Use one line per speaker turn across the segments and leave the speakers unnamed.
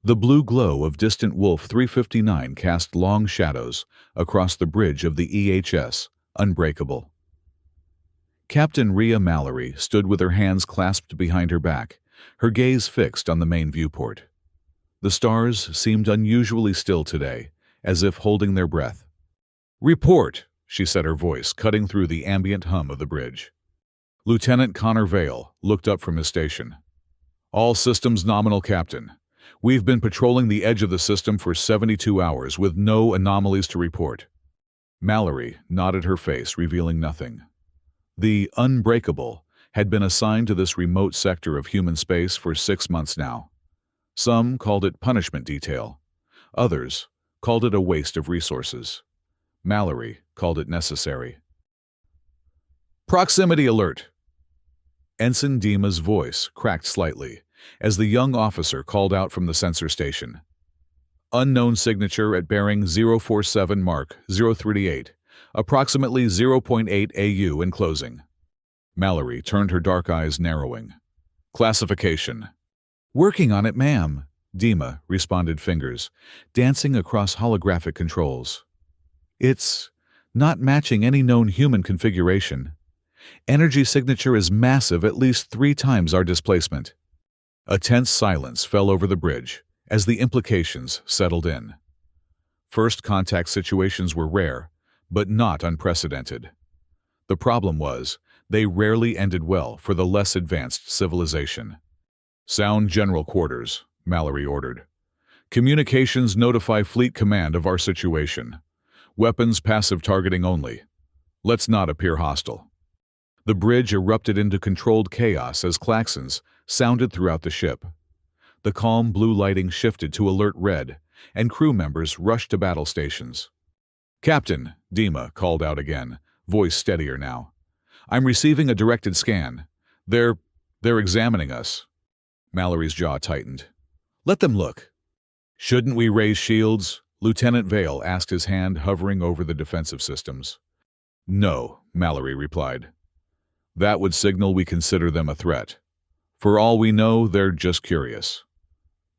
The blue glow of distant Wolf 359 cast long shadows across the bridge of the EHS, Unbreakable. Captain Rhea Mallory stood with her hands clasped behind her back, her gaze fixed on the main viewport. The stars seemed unusually still today, as if holding their breath. "Report," she said, her voice cutting through the ambient hum of the bridge. Lieutenant Connor Vale looked up from his station. "All systems nominal, Captain. We've been patrolling the edge of the system for 72 hours with no anomalies to report." Mallory nodded, her face revealing nothing. The Unbreakable had been assigned to this remote sector of human space for 6 months now. Some called it punishment detail. Others called it a waste of resources. Mallory called it necessary. "Proximity alert!" Ensign Dima's voice cracked slightly as the young officer called out from the sensor station. "Unknown signature at bearing 047 Mark 038, approximately 0.8 AU in closing." Mallory turned, her dark eyes narrowing. "Classification." "Working on it, ma'am," Dima responded, fingers dancing across holographic controls. "It's not matching any known human configuration. Energy signature is massive, at least 3 times our displacement." A tense silence fell over the bridge as the implications settled in. First contact situations were rare, but not unprecedented. The problem was, they rarely ended well for the less advanced civilization. "Sound general quarters," Mallory ordered. "Communications notify Fleet Command of our situation. Weapons passive targeting only. Let's not appear hostile." The bridge erupted into controlled chaos as klaxons sounded throughout the ship. The calm blue lighting shifted to alert red, and crew members rushed to battle stations. "Captain," Dima called out again, voice steadier now. "I'm receiving a directed scan. They're examining us." Mallory's jaw tightened. "Let them look." "Shouldn't we raise shields?" Lieutenant Vale asked, his hand hovering over the defensive systems. "No," Mallory replied. "That would signal we consider them a threat. For all we know, they're just curious."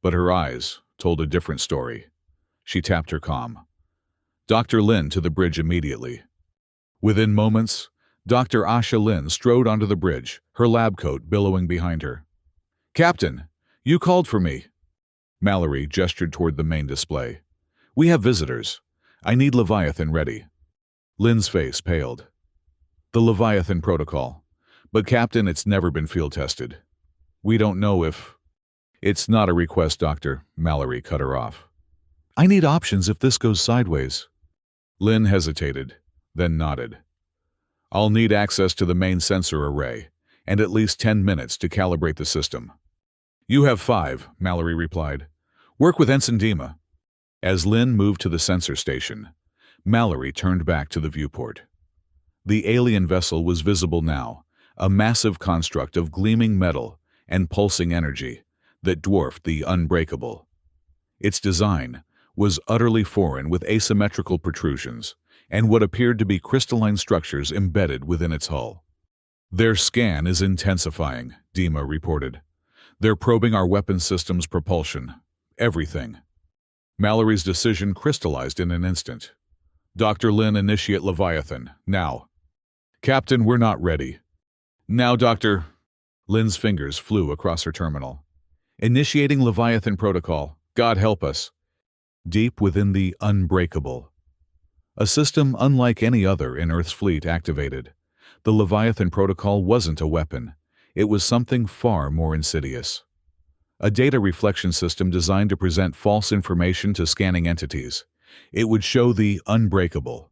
But her eyes told a different story. She tapped her comm. "Dr. Lin to the bridge immediately." Within moments, Dr. Asha Lin strode onto the bridge, her lab coat billowing behind her. "Captain, you called for me." Mallory gestured toward the main display. "We have visitors. I need Leviathan ready." Lin's face paled. "The Leviathan protocol. But Captain, it's never been field tested. We don't know if—" "It's not a request, Doctor," Mallory cut her off. "I need options if this goes sideways." Lin hesitated, then nodded. "I'll need access to the main sensor array, and at least 10 minutes to calibrate the system." "You have 5, Mallory replied. "Work with Ensign Dima." As Lin moved to the sensor station, Mallory turned back to the viewport. The alien vessel was visible now, a massive construct of gleaming metal and pulsing energy that dwarfed the Unbreakable. Its design was utterly foreign, with asymmetrical protrusions and what appeared to be crystalline structures embedded within its hull. "Their scan is intensifying," Dima reported. "They're probing our weapon systems, propulsion, everything." Mallory's decision crystallized in an instant. "Dr. Lin, initiate Leviathan, now." "Captain, we're not ready." "Now, Doctor." Lin's fingers flew across her terminal. "Initiating Leviathan protocol. God help us." Deep within the Unbreakable, a system unlike any other in Earth's fleet activated, the Leviathan protocol wasn't a weapon. It was something far more insidious. A data reflection system designed to present false information to scanning entities. It would show the Unbreakable,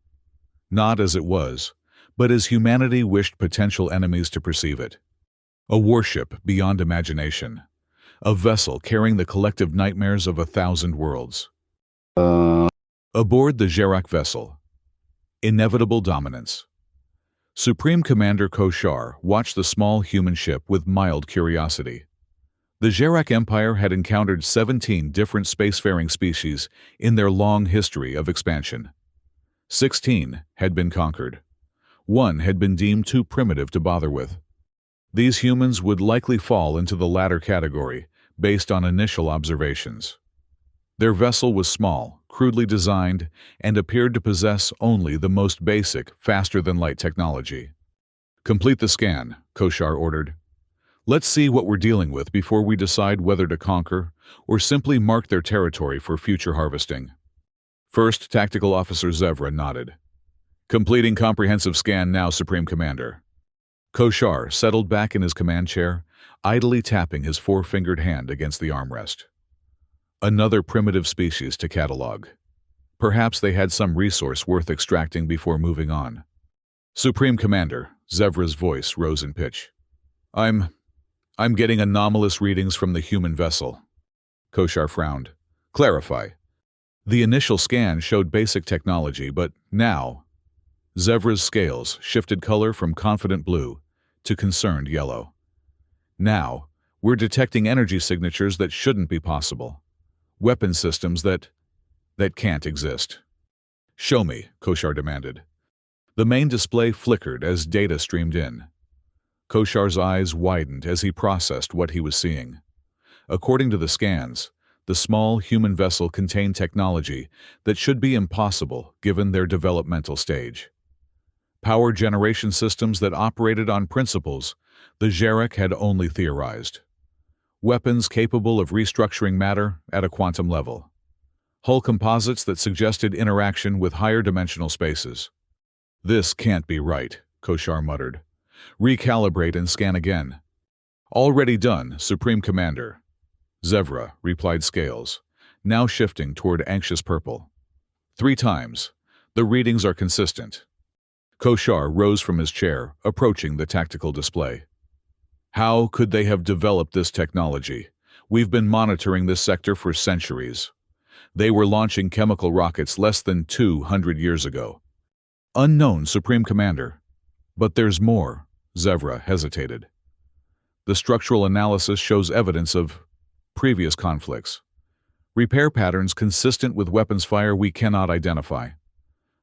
not as it was, but as humanity wished potential enemies to perceive it. A warship beyond imagination. A vessel carrying the collective nightmares of 1,000 worlds. Aboard the Gerak vessel. Inevitable dominance. Supreme Commander Koshar watched the small human ship with mild curiosity. The Gerak Empire had encountered 17 different spacefaring species in their long history of expansion. 16 had been conquered. 1 had been deemed too primitive to bother with. These humans would likely fall into the latter category based on initial observations. Their vessel was small, crudely designed, and appeared to possess only the most basic, faster-than-light technology. "Complete the scan," Koshar ordered. "Let's see what we're dealing with before we decide whether to conquer or simply mark their territory for future harvesting." First Tactical Officer Zevra nodded. "Completing comprehensive scan now, Supreme Commander." Koshar settled back in his command chair, idly tapping his four-fingered hand against the armrest. Another primitive species to catalog. Perhaps they had some resource worth extracting before moving on. "Supreme Commander," Zevra's voice rose in pitch. I'm getting anomalous readings from the human vessel." Koshar frowned. "Clarify." "The initial scan showed basic technology, but now—" Zevra's scales shifted color from confident blue to concerned yellow. "Now, we're detecting energy signatures that shouldn't be possible. Weapon systems that can't exist." "Show me," Koshar demanded. The main display flickered as data streamed in. Koshar's eyes widened as he processed what he was seeing. According to the scans, the small human vessel contained technology that should be impossible given their developmental stage. Power generation systems that operated on principles the Xeric had only theorized. Weapons capable of restructuring matter at a quantum level. Hull composites that suggested interaction with higher dimensional spaces. "This can't be right," Koshar muttered. "Recalibrate and scan again." "Already done, Supreme Commander." Zevra replied, scales, now shifting toward anxious purple. 3 times. The readings are consistent." Koshar rose from his chair, approaching the tactical display. "How could they have developed this technology? We've been monitoring this sector for centuries. They were launching chemical rockets less than 200 years ago." "Unknown, Supreme Commander." "But there's more." Zevra hesitated. "The structural analysis shows evidence of previous conflicts. Repair patterns consistent with weapons fire we cannot identify.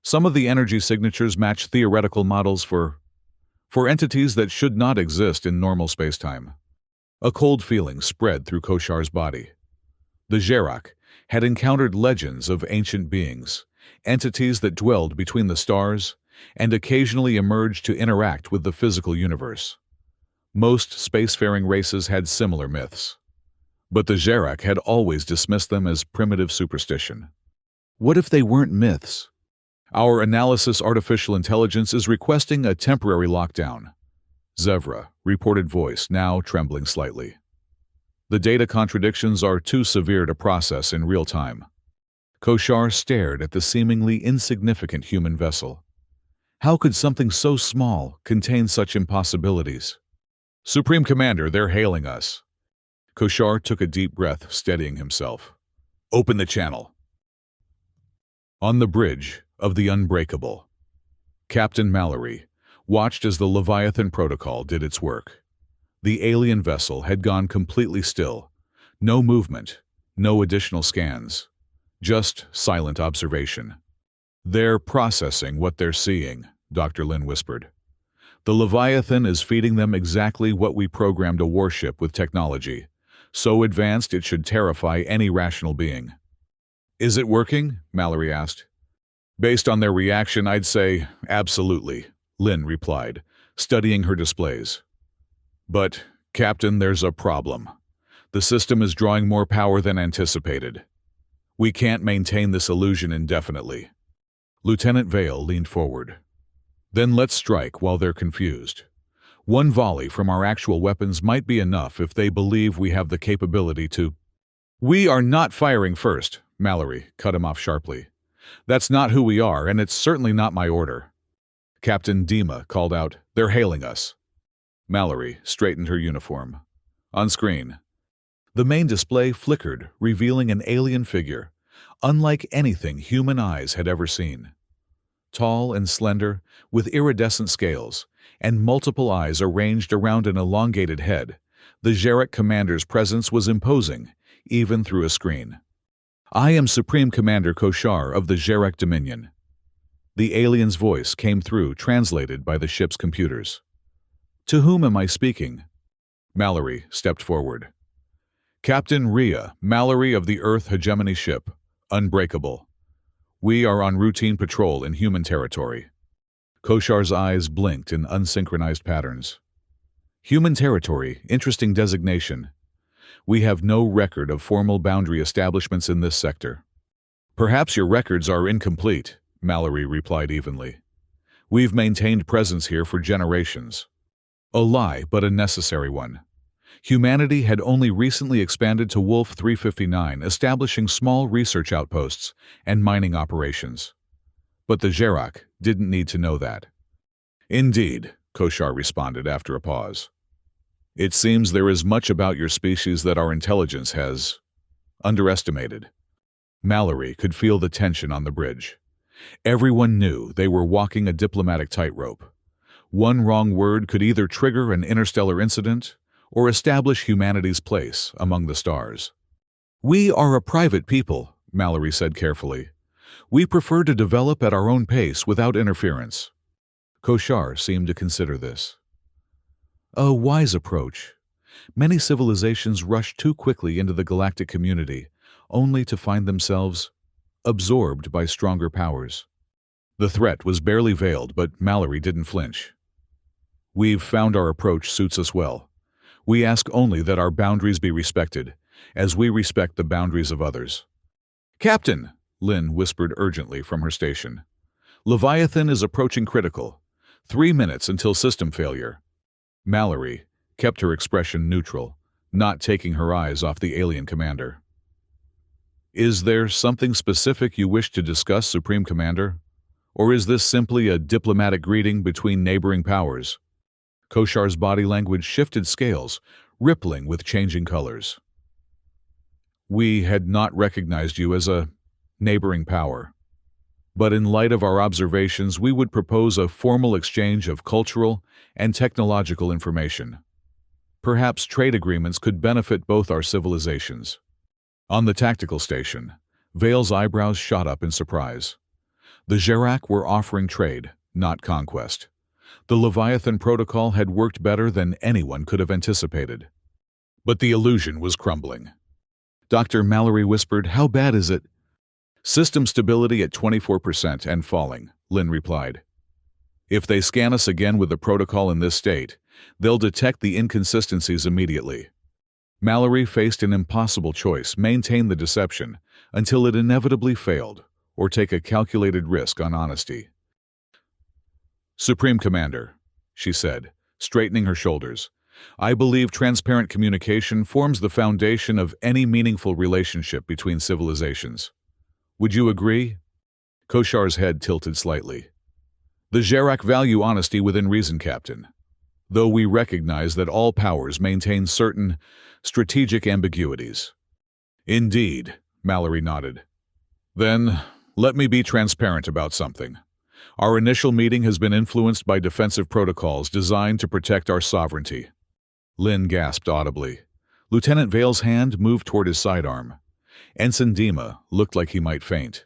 Some of the energy signatures match theoretical models for entities that should not exist in normal spacetime." A cold feeling spread through Koshar's body. The Xeric had encountered legends of ancient beings, entities that dwelled between the stars and occasionally emerged to interact with the physical universe. Most spacefaring races had similar myths. But the Xeric had always dismissed them as primitive superstition. What if they weren't myths? "Our analysis artificial intelligence is requesting a temporary lockdown." Zevra, reported voice, now trembling slightly. "The data contradictions are too severe to process in real time." Koshar stared at the seemingly insignificant human vessel. How could something so small contain such impossibilities? "Supreme Commander, they're hailing us." Koshar took a deep breath, steadying himself. "Open the channel." On the bridge of the Unbreakable, Captain Mallory watched as the Leviathan Protocol did its work. The alien vessel had gone completely still. No movement, no additional scans. Just silent observation. "They're processing what they're seeing," Dr. Lin whispered. "The Leviathan is feeding them exactly what we programmed a warship with technology, so advanced it should terrify any rational being." "Is it working?" Mallory asked. "Based on their reaction, I'd say absolutely," Lin replied, studying her displays. "But, Captain, there's a problem. The system is drawing more power than anticipated. We can't maintain this illusion indefinitely." Lieutenant Vale leaned forward. "Then let's strike while they're confused. One volley from our actual weapons might be enough if they believe we have the capability to—" "We are not firing first," Mallory cut him off sharply. "That's not who we are, and it's certainly not my order." Captain Dima called out, "They're hailing us." Mallory straightened her uniform. On screen, the main display flickered, revealing an alien figure, unlike anything human eyes had ever seen. Tall and slender, with iridescent scales, and multiple eyes arranged around an elongated head, the Xeric commander's presence was imposing, even through a screen. "I am Supreme Commander Koshar of the Xeric Dominion." The alien's voice came through, translated by the ship's computers. "To whom am I speaking?" Mallory stepped forward. Captain Rhea, Mallory of the Earth Hegemony ship, Unbreakable. We are on routine patrol in human territory. Koshar's eyes blinked in unsynchronized patterns. Human territory, interesting designation. We have no record of formal boundary establishments in this sector. Perhaps your records are incomplete, Mallory replied evenly. We've maintained presence here for generations. A lie, but a necessary one. Humanity had only recently expanded to Wolf 359, establishing small research outposts and mining operations. But the Gerak didn't need to know that. Indeed, Koshar responded after a pause. It seems there is much about your species that our intelligence has underestimated. Mallory could feel the tension on the bridge. Everyone knew they were walking a diplomatic tightrope. One wrong word could either trigger an interstellar incident or establish humanity's place among the stars. We are a private people, Mallory said carefully. We prefer to develop at our own pace without interference. Koshar seemed to consider this. A wise approach. Many civilizations rush too quickly into the galactic community, only to find themselves absorbed by stronger powers. The threat was barely veiled, but Mallory didn't flinch. We've found our approach suits us well. We ask only that our boundaries be respected, as we respect the boundaries of others. Captain, Lynn whispered urgently from her station. Leviathan is approaching critical. 3 minutes until system failure. Mallory kept her expression neutral, not taking her eyes off the alien commander. Is there something specific you wish to discuss, Supreme Commander? Or is this simply a diplomatic greeting between neighboring powers? Koshar's body language shifted scales, rippling with changing colors. We had not recognized you as a neighboring power. But in light of our observations, we would propose a formal exchange of cultural and technological information. Perhaps trade agreements could benefit both our civilizations. On the tactical station, Vale's eyebrows shot up in surprise. The Gerak were offering trade, not conquest. The Leviathan protocol had worked better than anyone could have anticipated. But the illusion was crumbling. Dr. Mallory whispered, "How bad is it?" "System stability at 24% and falling," Lynn replied. "If they scan us again with the protocol in this state, they'll detect the inconsistencies immediately." Mallory faced an impossible choice: maintain the deception until it inevitably failed, or take a calculated risk on honesty. "Supreme Commander," she said, straightening her shoulders, "I believe transparent communication forms the foundation of any meaningful relationship between civilizations. Would you agree?" Koshar's head tilted slightly. "The Gerak value honesty within reason, Captain, though we recognize that all powers maintain certain strategic ambiguities." "Indeed," Mallory nodded. "Then, let me be transparent about something. Our initial meeting has been influenced by defensive protocols designed to protect our sovereignty." Lynn gasped audibly. Lieutenant Vale's hand moved toward his sidearm. Ensign Dima looked like he might faint.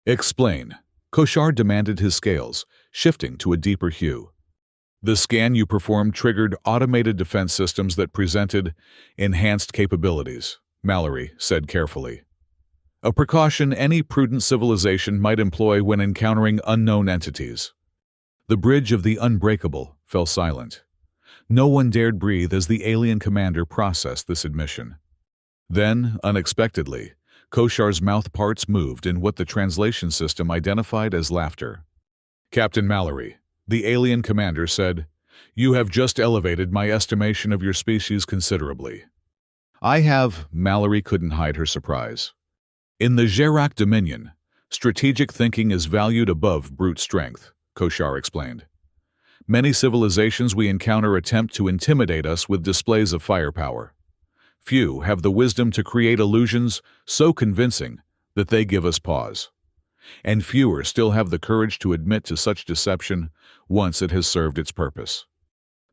"Explain." Koshar demanded, his scales shifting to a deeper hue. "The scan you performed triggered automated defense systems that presented enhanced capabilities," Mallory said carefully. "A precaution any prudent civilization might employ when encountering unknown entities." The bridge of the Unbreakable fell silent. No one dared breathe as the alien commander processed this admission. Then, unexpectedly, Koshar's mouth parts moved in what the translation system identified as laughter. "Captain Mallory," the alien commander said, "you have just elevated my estimation of your species considerably." "I have," Mallory couldn't hide her surprise. "In the Gerak Dominion, strategic thinking is valued above brute strength," Koshar explained. "Many civilizations we encounter attempt to intimidate us with displays of firepower. Few have the wisdom to create illusions so convincing that they give us pause. And fewer still have the courage to admit to such deception once it has served its purpose."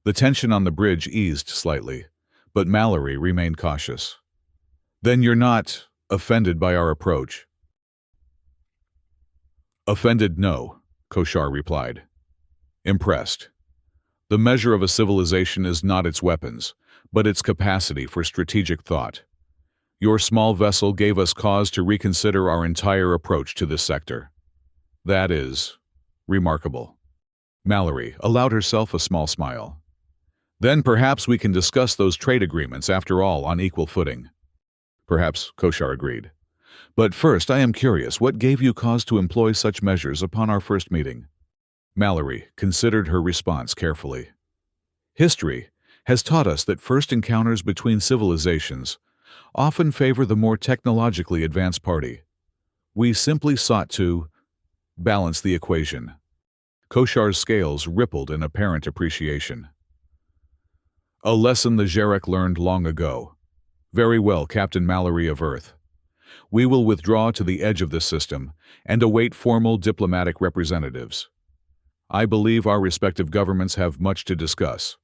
The tension on the bridge eased slightly, but Mallory remained cautious. "Then you're not offended by our approach?" "Offended, no," Koshar replied. "Impressed. The measure of a civilization is not its weapons, but its capacity for strategic thought. Your small vessel gave us cause to reconsider our entire approach to this sector. That is remarkable. Mallory allowed herself a small smile. Then perhaps we can discuss those trade agreements after all on equal footing. Perhaps, Koshar agreed. But first, I am curious, what gave you cause to employ such measures upon our first meeting? Mallory considered her response carefully. History has taught us that first encounters between civilizations often favor the more technologically advanced party. We simply sought to balance the equation. Koshar's scales rippled in apparent appreciation. A lesson the Jarek learned long ago. Very well, Captain Mallory of Earth. We will withdraw to the edge of this system and await formal diplomatic representatives. I believe our respective governments have much to discuss.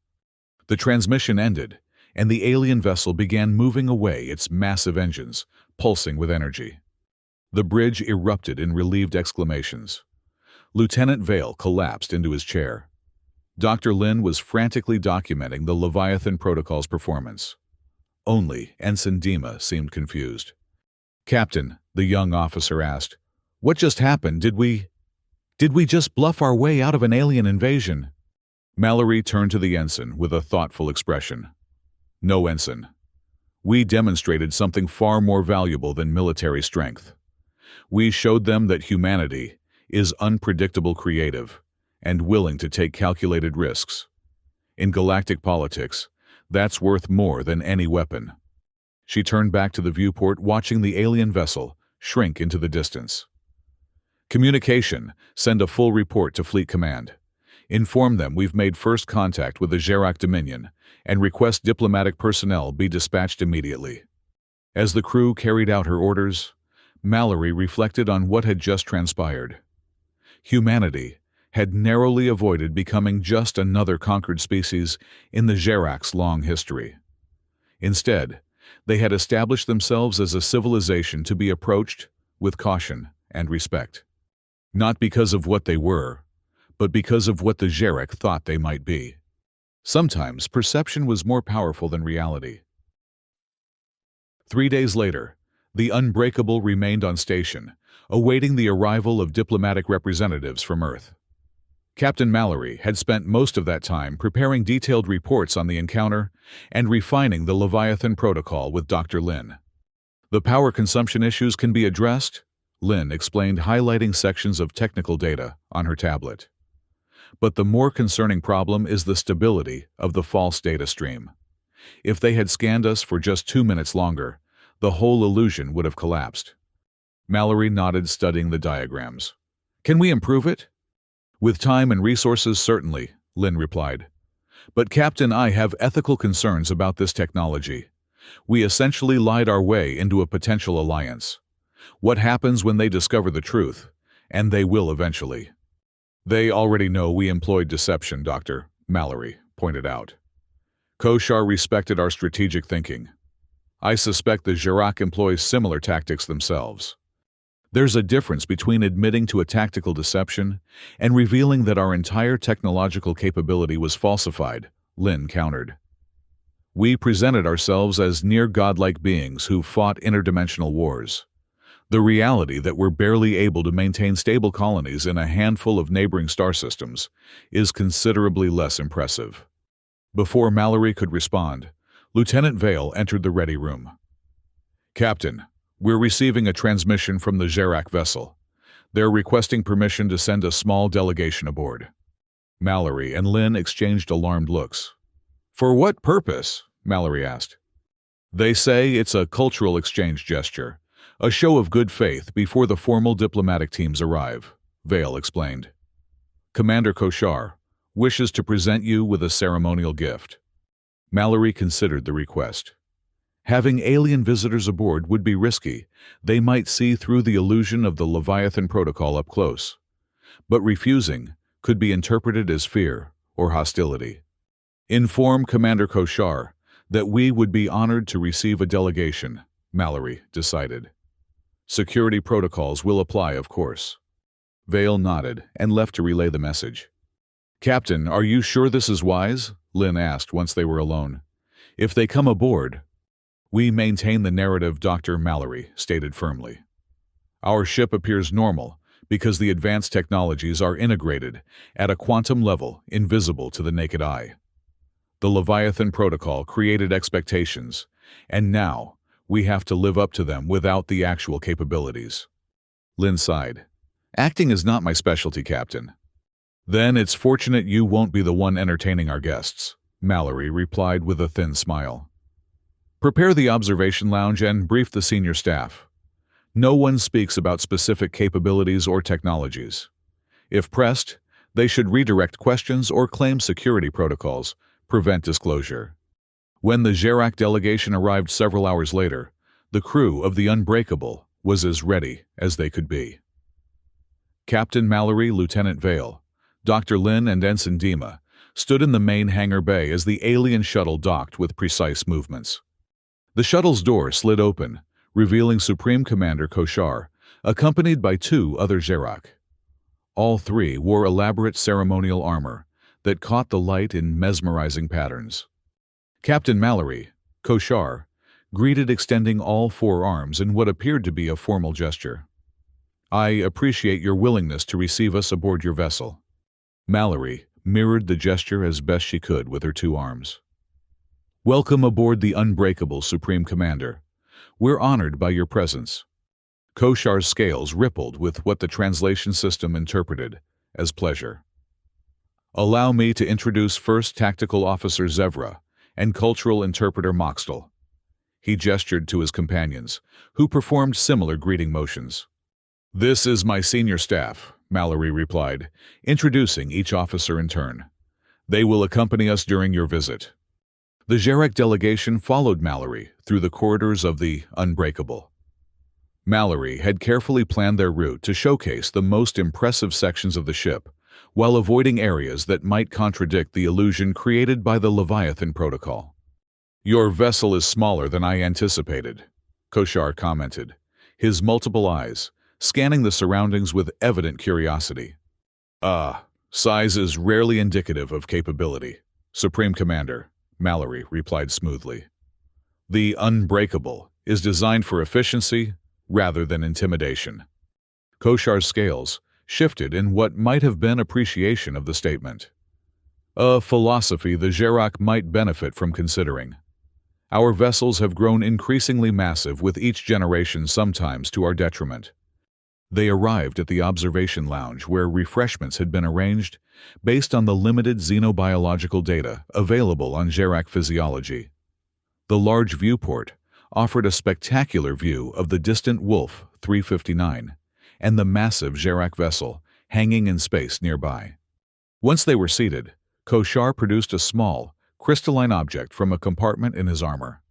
The transmission ended, and the alien vessel began moving away, its massive engines pulsing with energy. The bridge erupted in relieved exclamations. Lieutenant Vale collapsed into his chair. Dr. Lin was frantically documenting the Leviathan Protocol's performance. Only Ensign Dima seemed confused. Captain, the young officer asked, what just happened? Did we just bluff our way out of an alien invasion? Mallory turned to the ensign with a thoughtful expression. No, Ensign. We demonstrated something far more valuable than military strength. We showed them that humanity is unpredictable, creative, and willing to take calculated risks. In galactic politics, that's worth more than any weapon. She turned back to the viewport, watching the alien vessel shrink into the distance. Communication, send a full report to Fleet Command. Inform them we've made first contact with the Jarek Dominion and request diplomatic personnel be dispatched immediately. As the crew carried out her orders, Mallory reflected on what had just transpired. Humanity had narrowly avoided becoming just another conquered species in the Jarek's long history. Instead, they had established themselves as a civilization to be approached with caution and respect. Not because of what they were, but because of what the Jarek thought they might be. Sometimes perception was more powerful than reality. 3 days later, the Unbreakable remained on station, awaiting the arrival of diplomatic representatives from Earth. Captain Mallory had spent most of that time preparing detailed reports on the encounter and refining the Leviathan Protocol with Dr. Lin. The power consumption issues can be addressed, Lin explained, highlighting sections of technical data on her tablet. But the more concerning problem is the stability of the false data stream. If they had scanned us for just 2 minutes longer, the whole illusion would have collapsed. Mallory nodded, studying the diagrams. Can we improve it? With time and resources, certainly, Lin replied. But Captain, I have ethical concerns about this technology. We essentially lied our way into a potential alliance. What happens when they discover the truth? And they will eventually. They already know we employed deception, Doctor, Mallory pointed out. Koshar respected our strategic thinking. I suspect the Jarek employs similar tactics themselves. There's a difference between admitting to a tactical deception and revealing that our entire technological capability was falsified, Lin countered. We presented ourselves as near-godlike beings who fought interdimensional wars. The reality that we're barely able to maintain stable colonies in a handful of neighboring star systems is considerably less impressive. Before Mallory could respond, Lieutenant Vale entered the ready room. Captain, we're receiving a transmission from the Jarek vessel. They're requesting permission to send a small delegation aboard. Mallory and Lin exchanged alarmed looks. For what purpose? Mallory asked. They say it's a cultural exchange gesture. A show of good faith before the formal diplomatic teams arrive, Vale explained. Commander Koshar wishes to present you with a ceremonial gift. Mallory considered the request. Having alien visitors aboard would be risky. They might see through the illusion of the Leviathan Protocol up close. But refusing could be interpreted as fear or hostility. Inform Commander Koshar that we would be honored to receive a delegation, Mallory decided. Security protocols will apply, of course. Vale nodded and left to relay the message. Captain, are you sure this is wise? Lin asked once they were alone. If they come aboard, "We maintain the narrative," Dr. Mallory stated firmly. "Our ship appears normal because the advanced technologies are integrated at a quantum level invisible to the naked eye. The Leviathan Protocol created expectations, and now we have to live up to them without the actual capabilities." Lynn sighed. "Acting is not my specialty, Captain." "Then it's fortunate you won't be the one entertaining our guests," Mallory replied with a thin smile. "Prepare the observation lounge and brief the senior staff. No one speaks about specific capabilities or technologies. If pressed, they should redirect questions or claim security protocols, prevent disclosure." When the Gerak delegation arrived several hours later, the crew of the Unbreakable was as ready as they could be. Captain Mallory, Lieutenant Vale, Dr. Lin, and Ensign Dima stood in the main hangar bay as the alien shuttle docked with precise movements. The shuttle's door slid open, revealing Supreme Commander Koshar, accompanied by two other Gerak. All three wore elaborate ceremonial armor that caught the light in mesmerizing patterns. Captain Mallory, Koshar, greeted, extending all four arms in what appeared to be a formal gesture. "I appreciate your willingness to receive us aboard your vessel." Mallory mirrored the gesture as best she could with her two arms. "Welcome aboard the Unbreakable, Supreme Commander. We're honored by your presence." Koshar's scales rippled with what the translation system interpreted as pleasure. "Allow me to introduce First Tactical Officer Zevra and Cultural Interpreter Moxtel." He gestured to his companions, who performed similar greeting motions. "This is my senior staff," Mallory replied, introducing each officer in turn. "They will accompany us during your visit." The Gerak delegation followed Mallory through the corridors of the Unbreakable. Mallory had carefully planned their route to showcase the most impressive sections of the ship, while avoiding areas that might contradict the illusion created by the Leviathan Protocol. "Your vessel is smaller than I anticipated," Koshar commented, his multiple eyes scanning the surroundings with evident curiosity. Size is rarely indicative of capability, Supreme Commander," Mallory replied smoothly. "The Unbreakable is designed for efficiency rather than intimidation." Koshar's scales shifted in what might have been appreciation of the statement. "A philosophy the Gerak might benefit from considering. Our vessels have grown increasingly massive with each generation, sometimes to our detriment." They arrived at the observation lounge where refreshments had been arranged based on the limited xenobiological data available on Gerak physiology. The large viewport offered a spectacular view of the distant Wolf 359 and the massive Gerak vessel hanging in space nearby. Once they were seated, Koshar produced a small, crystalline object from a compartment in his armor.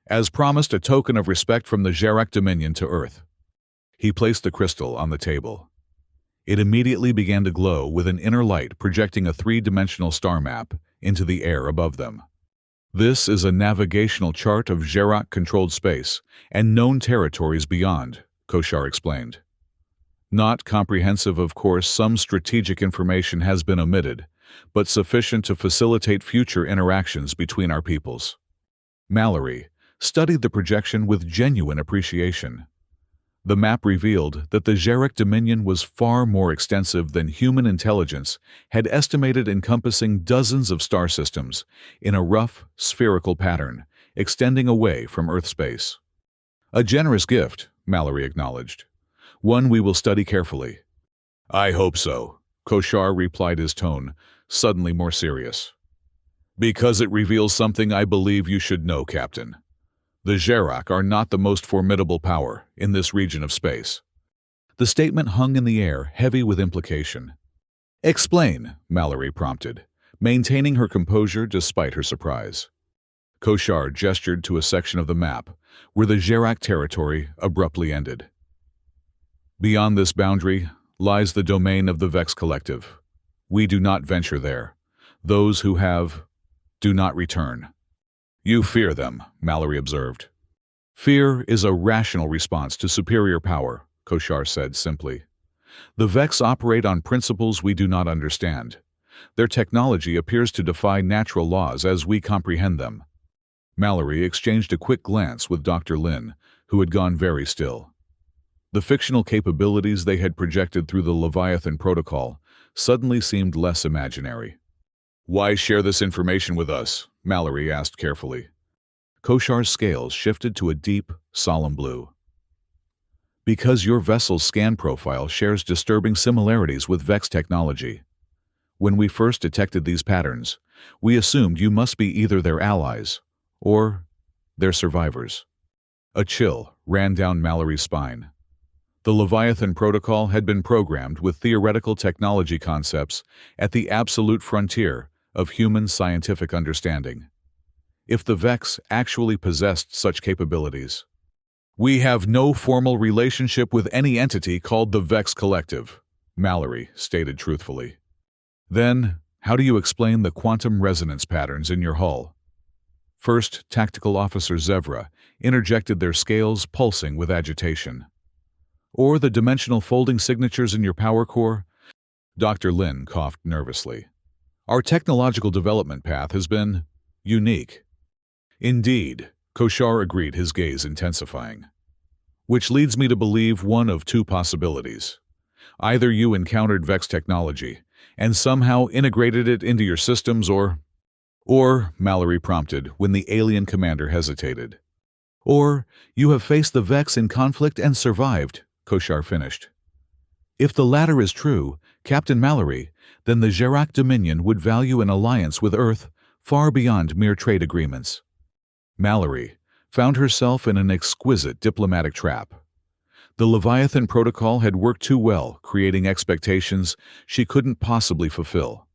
"As promised, a token of respect from the Gerak Dominion to Earth." He placed the crystal on the table. It immediately began to glow with an inner light projecting a three-dimensional star map into the air above them. "This is a navigational chart of Gerak-controlled space and known territories beyond," Koshar explained. "Not comprehensive, of course. Some strategic information has been omitted, but sufficient to facilitate future interactions between our peoples." Mallory studied the projection with genuine appreciation. The map revealed that the Gerak Dominion was far more extensive than human intelligence had estimated, encompassing dozens of star systems in a rough, spherical pattern extending away from Earth space. "A generous gift," Mallory acknowledged. "One we will study carefully." "I hope so," Koshar replied, his tone suddenly more serious. "Because it reveals something I believe you should know, Captain. The Gerak are not the most formidable power in this region of space." The statement hung in the air, heavy with implication. "Explain," Mallory prompted, maintaining her composure despite her surprise. Koshar gestured to a section of the map where the Gerak territory abruptly ended. "Beyond this boundary lies the domain of the Vex Collective. We do not venture there. Those who have do not return." "You fear them," Mallory observed. "Fear is a rational response to superior power," Koshar said simply. "The Vex operate on principles we do not understand. Their technology appears to defy natural laws as we comprehend them." Mallory exchanged a quick glance with Dr. Lin, who had gone very still. The fictional capabilities they had projected through the Leviathan Protocol suddenly seemed less imaginary. "Why share this information with us?" Mallory asked carefully. Koshar's scales shifted to a deep, solemn blue. "Because your vessel's scan profile shares disturbing similarities with Vex technology. When we first detected these patterns, we assumed you must be either their allies or their survivors." A chill ran down Mallory's spine. The Leviathan Protocol had been programmed with theoretical technology concepts at the absolute frontier of human scientific understanding. If the Vex actually possessed such capabilities, "We have no formal relationship with any entity called the Vex Collective," Mallory stated truthfully. "Then, how do you explain the quantum resonance patterns in your hull?" First Tactical Officer Zevra interjected, their scales pulsing with agitation. "Or the dimensional folding signatures in your power core?" Dr. Lin coughed nervously. "Our technological development path has been unique." "Indeed," Koshar agreed, his gaze intensifying. "Which leads me to believe one of two possibilities. Either you encountered Vex technology and somehow integrated it into your systems, or, Mallory prompted when the alien commander hesitated. "Or you have faced the Vex in conflict and survived," Koshar finished. "If the latter is true, Captain Mallory, then the Gerak Dominion would value an alliance with Earth far beyond mere trade agreements." Mallory found herself in an exquisite diplomatic trap. The Leviathan Protocol had worked too well, creating expectations she couldn't possibly fulfill.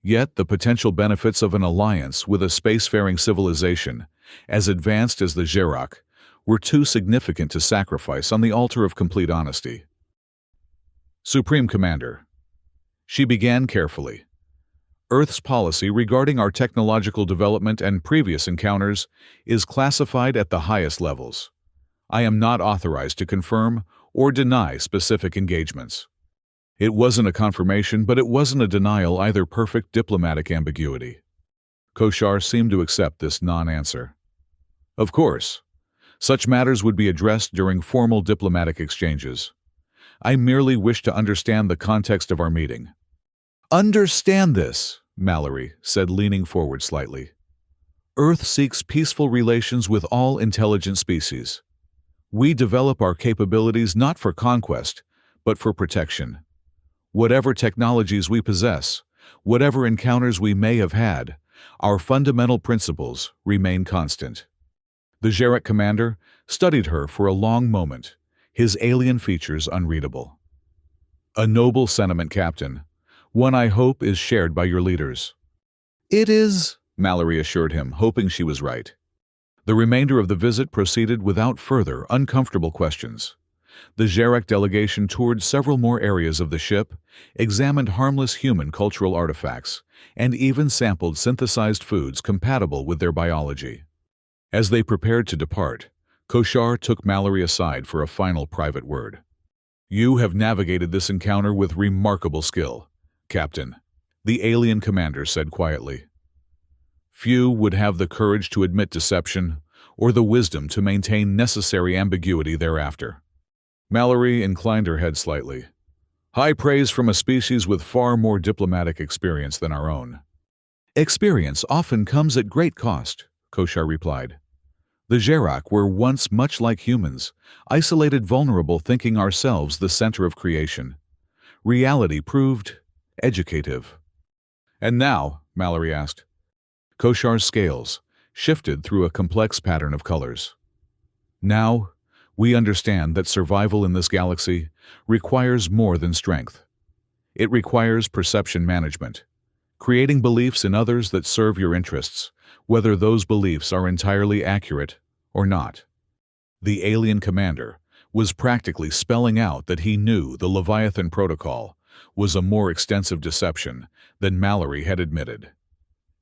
Yet the potential benefits of an alliance with a spacefaring civilization, as advanced as the Gerak, were too significant to sacrifice on the altar of complete honesty. "Supreme Commander," she began carefully, "Earth's policy regarding our technological development and previous encounters is classified at the highest levels. I am not authorized to confirm or deny specific engagements." It wasn't a confirmation, but it wasn't a denial either. Perfect diplomatic ambiguity. Koshar seemed to accept this non-answer. "Of course. Such matters would be addressed during formal diplomatic exchanges. I merely wish to understand the context of our meeting." "Understand this," Mallory said, leaning forward slightly. "Earth seeks peaceful relations with all intelligent species. We develop our capabilities not for conquest, but for protection. Whatever technologies we possess, whatever encounters we may have had, our fundamental principles remain constant." The Gerak commander studied her for a long moment, his alien features unreadable. "A noble sentiment, Captain. One I hope is shared by your leaders." "It is," Mallory assured him, hoping she was right. The remainder of the visit proceeded without further uncomfortable questions. The Gerak delegation toured several more areas of the ship, examined harmless human cultural artifacts, and even sampled synthesized foods compatible with their biology. As they prepared to depart, Koshar took Mallory aside for a final private word. "You have navigated this encounter with remarkable skill, Captain," the alien commander said quietly. "Few would have the courage to admit deception or the wisdom to maintain necessary ambiguity thereafter." Mallory inclined her head slightly. "High praise from a species with far more diplomatic experience than our own." "Experience often comes at great cost," Koshar replied. "The Gerak were once much like humans, isolated, vulnerable, thinking ourselves the center of creation. Reality proved educative." "And now?" Mallory asked. Koshar's scales shifted through a complex pattern of colors. "Now, we understand that survival in this galaxy requires more than strength. It requires perception management, creating beliefs in others that serve your interests, whether those beliefs are entirely accurate or not." The alien commander was practically spelling out that he knew the Leviathan Protocol was a more extensive deception than Mallory had admitted.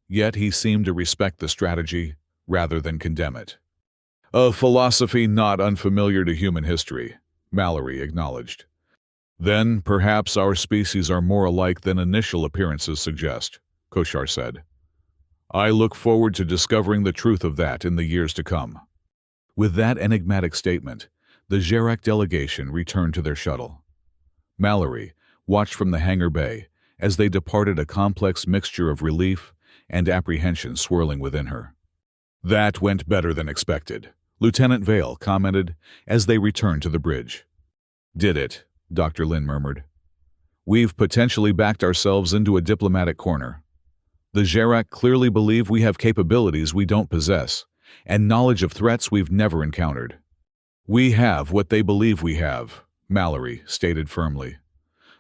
Yet he seemed to respect the strategy rather than condemn it. "A philosophy not unfamiliar to human history," Mallory acknowledged. "Then perhaps our species are more alike than initial appearances suggest," Koshar said. I look forward to discovering the truth of that in the years to come." With that enigmatic statement, the Gerak delegation returned to their shuttle. Mallory watched from the hangar bay as they departed, a complex mixture of relief and apprehension swirling within her. "That went better than expected," Lieutenant Vale commented as they returned to the bridge. "Did it?" Dr. Lin murmured. "We've potentially backed ourselves into a diplomatic corner. The Gerak clearly believe we have capabilities we don't possess, and knowledge of threats we've never encountered." "We have what they believe we have," Mallory stated firmly,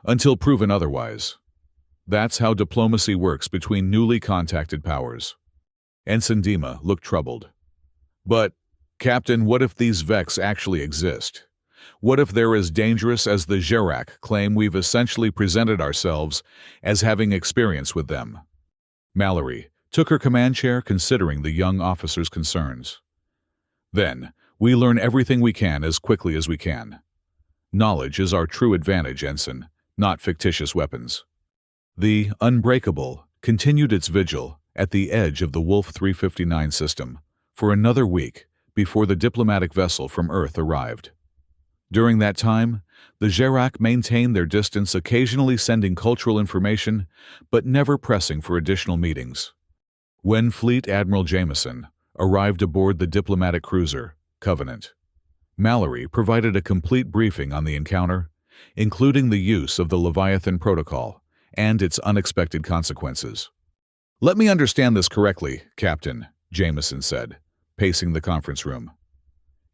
"until proven otherwise. That's how diplomacy works between newly contacted powers." Ensign Dima looked troubled. "But, Captain, what if these Vex actually exist? What if they're as dangerous as the Gerak claim? We've essentially presented ourselves as having experience with them." Mallory took her command chair, considering the young officer's concerns. "Then, we learn everything we can as quickly as we can. Knowledge is our true advantage, Ensign, not fictitious weapons." The Unbreakable continued its vigil at the edge of the Wolf 359 system for another week before the diplomatic vessel from Earth arrived. During that time, the Gerak maintained their distance, occasionally sending cultural information, but never pressing for additional meetings. When Fleet Admiral Jameson arrived aboard the diplomatic cruiser, Covenant, Mallory provided a complete briefing on the encounter, including the use of the Leviathan Protocol and its unexpected consequences. "Let me understand this correctly, Captain," Jameson said, pacing the conference room.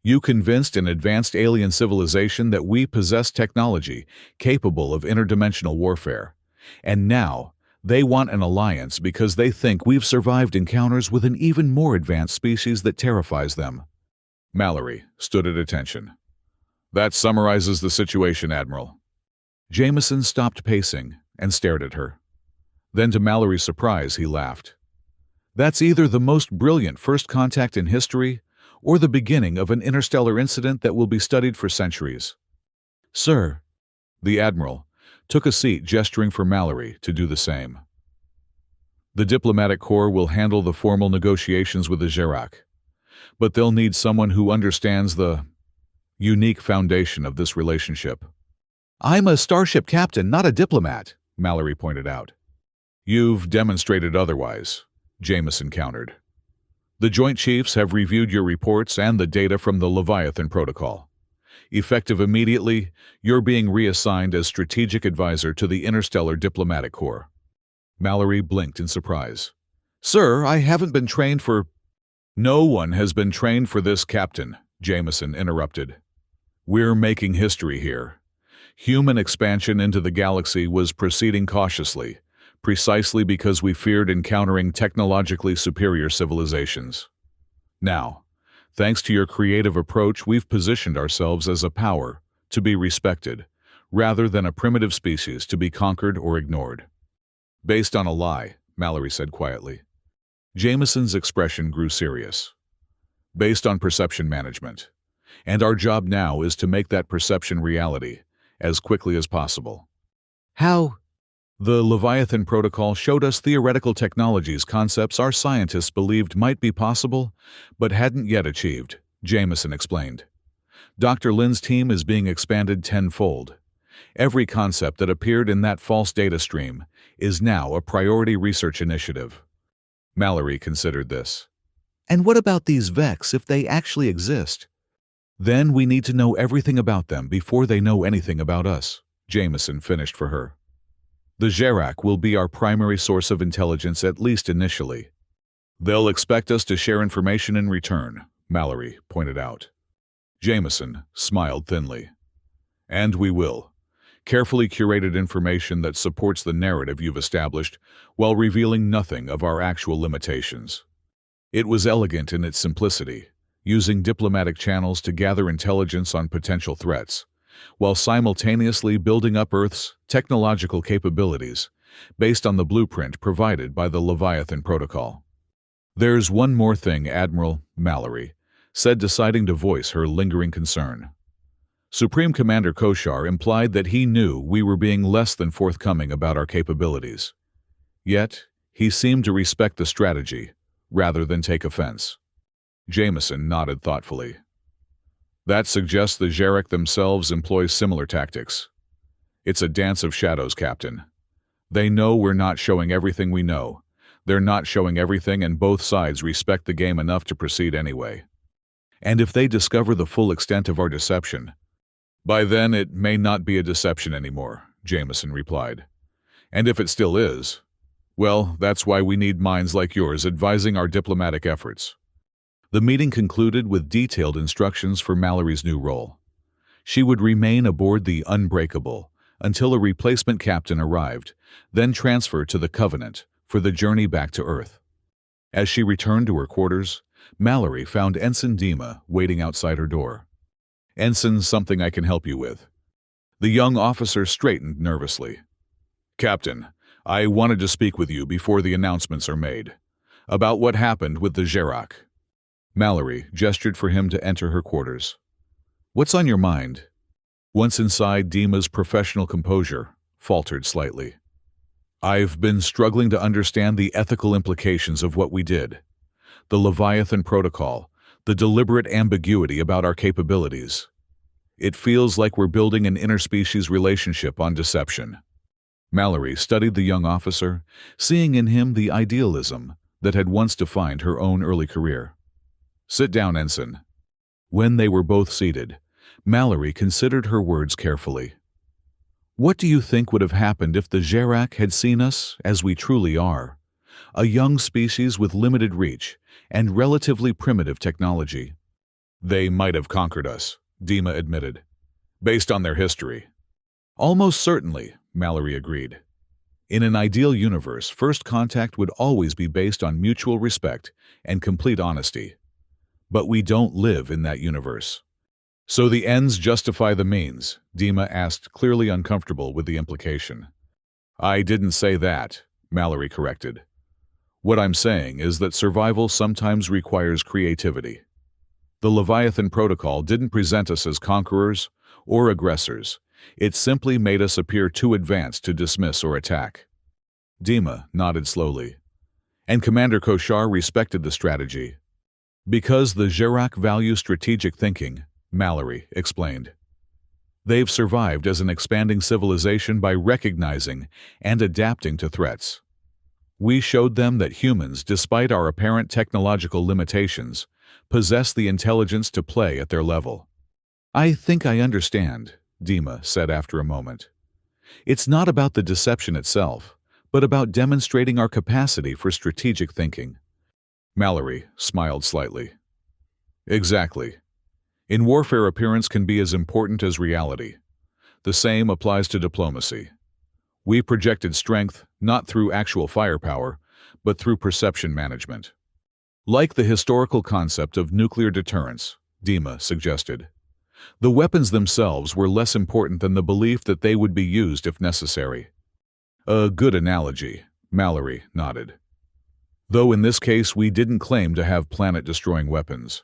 "You convinced an advanced alien civilization that we possess technology capable of interdimensional warfare, and now they want an alliance because they think we've survived encounters with an even more advanced species that terrifies them." Mallory stood at attention. "That summarizes the situation, Admiral." Jameson stopped pacing and stared at her. Then, to Mallory's surprise, he laughed. "That's either the most brilliant first contact in history or the beginning of an interstellar incident that will be studied for centuries." "Sir." The Admiral took a seat, gesturing for Mallory to do the same. "The Diplomatic Corps will handle the formal negotiations with the Gerak, but they'll need someone who understands the unique foundation of this relationship." "I'm a starship captain, not a diplomat," Mallory pointed out. "You've demonstrated otherwise," Jameson countered. "The Joint Chiefs have reviewed your reports and the data from the Leviathan Protocol. Effective immediately, you're being reassigned as Strategic Advisor to the Interstellar Diplomatic Corps." Mallory blinked in surprise. "Sir, I haven't been trained for—" "No one has been trained for this, Captain," Jameson interrupted. "We're making history here. Human expansion into the galaxy was proceeding cautiously, precisely because we feared encountering technologically superior civilizations. Now, thanks to your creative approach, we've positioned ourselves as a power to be respected, rather than a primitive species to be conquered or ignored." "Based on a lie," Mallory said quietly. Jameson's expression grew serious. "Based on perception management. And our job now is to make that perception reality as quickly as possible."
"How?"
"The Leviathan Protocol showed us theoretical technologies, concepts our scientists believed might be possible, but hadn't yet achieved," Jameson explained. "Dr. Lin's team is being expanded tenfold. Every concept that appeared in that false data stream is now a priority research initiative." Mallory considered this.
"And what about these Vex, if they actually exist?"
"Then we need to know everything about them before they know anything about us," Jameson finished for her. "The Gerak will be our primary source of intelligence, at least initially. They'll expect us to share information in return," Mallory pointed out. Jameson smiled thinly. "And we will. Carefully curated information that supports the narrative you've established while revealing nothing of our actual limitations." It was elegant in its simplicity, using diplomatic channels to gather intelligence on potential threats, while simultaneously building up Earth's technological capabilities based on the blueprint provided by the Leviathan Protocol. "There's one more thing, Admiral," Mallory said, deciding to voice her lingering concern. "Supreme Commander Koshar implied that he knew we were being less than forthcoming about our capabilities. Yet, He seemed to respect the strategy, rather than take offense. Jameson nodded thoughtfully. That suggests the Xeric themselves employ similar tactics. It's a dance of shadows, Captain. They know we're not showing everything we know. They're not showing everything, and both sides respect the game enough to proceed anyway. And if they discover the full extent of our deception, by then it may not be a deception anymore, Jameson replied. And if it still is, well, that's why we need minds like yours advising our diplomatic efforts. The meeting concluded with detailed instructions for Mallory's new role. She would remain aboard the Unbreakable until a replacement captain arrived, then transfer to the Covenant for the journey back to Earth. As she returned to her quarters, Mallory found Ensign Dima waiting outside her door. "Ensign, something I can help you with." The young officer straightened nervously. "Captain, I wanted to speak with you before the announcements are made, about what happened with the Xerac." Mallory gestured for him to enter her quarters. "What's on your mind?" Once inside, Dima's professional composure faltered slightly. "I've been struggling to understand the ethical implications of what we did. The Leviathan Protocol, the deliberate ambiguity about our capabilities. It feels like we're building an interspecies relationship on deception." Mallory studied the young officer, seeing in him the idealism that had once defined her own early career. "Sit down, Ensign." When they were both seated, Mallory considered her words carefully. "What do you think would have happened if the Xerac had seen us as we truly are? A young species with limited reach and relatively primitive technology." "They might have conquered us," Dima admitted, "based on their history." "Almost certainly," Mallory agreed. "In an ideal universe, first contact would always be based on mutual respect and complete honesty. But we don't live in that universe." "So the ends justify the means?" Dima asked, clearly uncomfortable with the implication. "I didn't say that," Mallory corrected. "What I'm saying is that survival sometimes requires creativity. The Leviathan Protocol didn't present us as conquerors or aggressors. It simply made us appear too advanced to dismiss or attack." Dima nodded slowly. "And Commander Koshar respected the strategy." "Because the Xerac value strategic thinking," Mallory explained. "They've survived as an expanding civilization by recognizing and adapting to threats. We showed them that humans, despite our apparent technological limitations, possess the intelligence to play at their level." "I think I understand," Dima said after a moment. "It's not about the deception itself, but about demonstrating our capacity for strategic thinking." Mallory smiled slightly. "Exactly. In warfare, appearance can be as important as reality. The same applies to diplomacy. We projected strength not through actual firepower, but through perception management. Like the historical concept of nuclear deterrence," Dima suggested. "The weapons themselves were less important than the belief that they would be used if necessary." "A good analogy," Mallory nodded. "Though in this case we didn't claim to have planet-destroying weapons.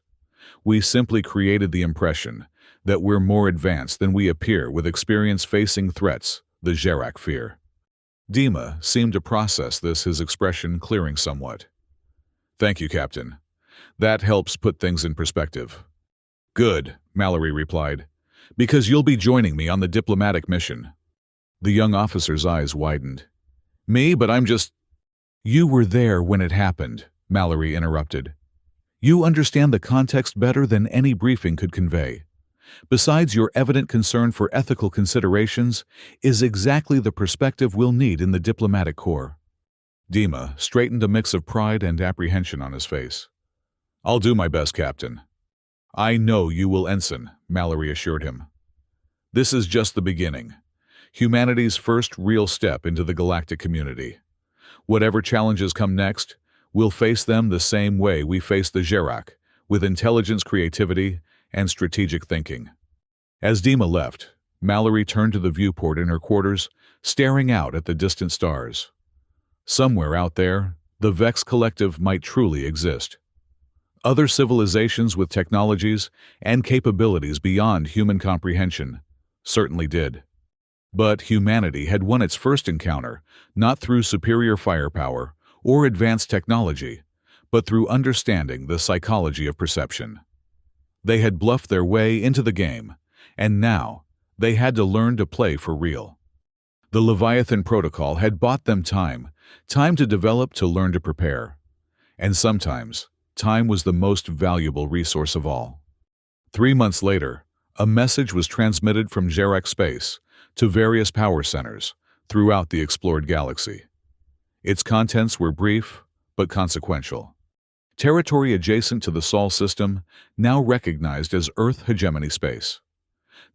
We simply created the impression that we're more advanced than we appear with experience facing threats the Xerac fear." Dima seemed to process this, his expression clearing somewhat. "Thank you, Captain. That helps put things in perspective." "Good," Mallory replied, "because you'll be joining me on the diplomatic mission." The young officer's eyes widened. "Me? But I'm just—" "You were there when it happened," Mallory interrupted. "You understand the context better than any briefing could convey. Besides, your evident concern for ethical considerations is exactly the perspective we'll need in the diplomatic corps." Dima straightened a mix of pride and apprehension on his face. "I'll do my best, Captain." "I know you will, Ensign," Mallory assured him. "This is just the beginning. Humanity's first real step into the galactic community. Whatever challenges come next, we'll face them the same way we face the Xerac, with intelligence, creativity, and strategic thinking." As Dima left, Mallory turned to the viewport in her quarters, staring out at the distant stars. Somewhere out there, the Vex Collective might truly exist. Other civilizations with technologies and capabilities beyond human comprehension certainly did. But humanity had won its first encounter not through superior firepower or advanced technology, but through understanding the psychology of perception. They had bluffed their way into the game, and now they had to learn to play for real. The Leviathan Protocol had bought them time to develop, to learn, to prepare. And sometimes, time was the most valuable resource of all. 3 months later, a message was transmitted from Jarak space to various power centers throughout the explored galaxy. Its contents were brief but consequential. Territory adjacent to the Sol system, now recognized as Earth Hegemony Space.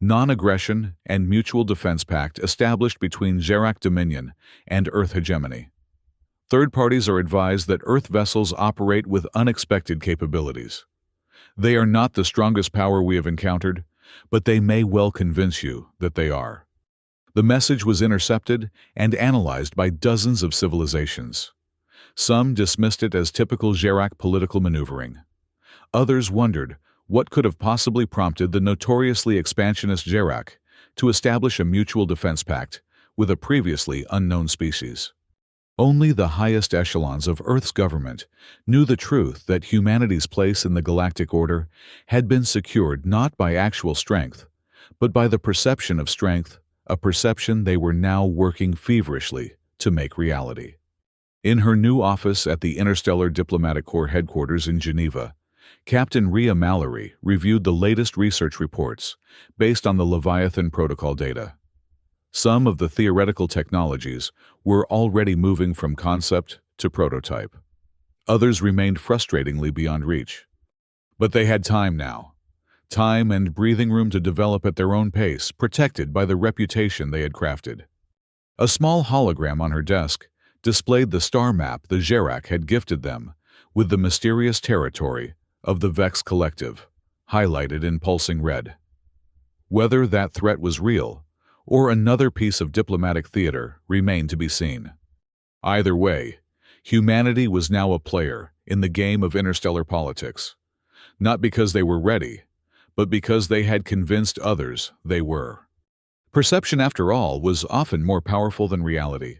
Non-aggression and mutual defense pact established between Jarak Dominion and Earth Hegemony. Third parties are advised that Earth vessels operate with unexpected capabilities. They are not the strongest power we have encountered, but they may well convince you that they are. The message was intercepted and analyzed by dozens of civilizations. Some dismissed it as typical Jarak political maneuvering. Others wondered what could have possibly prompted the notoriously expansionist Jarak to establish a mutual defense pact with a previously unknown species. Only the highest echelons of Earth's government knew the truth that humanity's place in the galactic order had been secured not by actual strength, but by the perception of strength, a perception they were now working feverishly to make reality. In her new office at the Interstellar Diplomatic Corps headquarters in Geneva, Captain Rhea Mallory reviewed the latest research reports based on the Leviathan Protocol data. Some of the theoretical technologies were already moving from concept to prototype. Others remained frustratingly beyond reach. But they had time now. Time and breathing room to develop at their own pace, protected by the reputation they had crafted. A small hologram on her desk displayed the star map the Jarak had gifted them, with the mysterious territory of the Vex Collective, highlighted in pulsing red. Whether that threat was real, or another piece of diplomatic theater, remained to be seen. Either way, humanity was now a player in the game of interstellar politics, not because they were ready, but because they had convinced others they were. Perception, after all, was often more powerful than reality.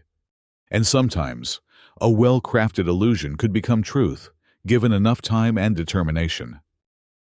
And sometimes, a well-crafted illusion could become truth, given enough time and determination.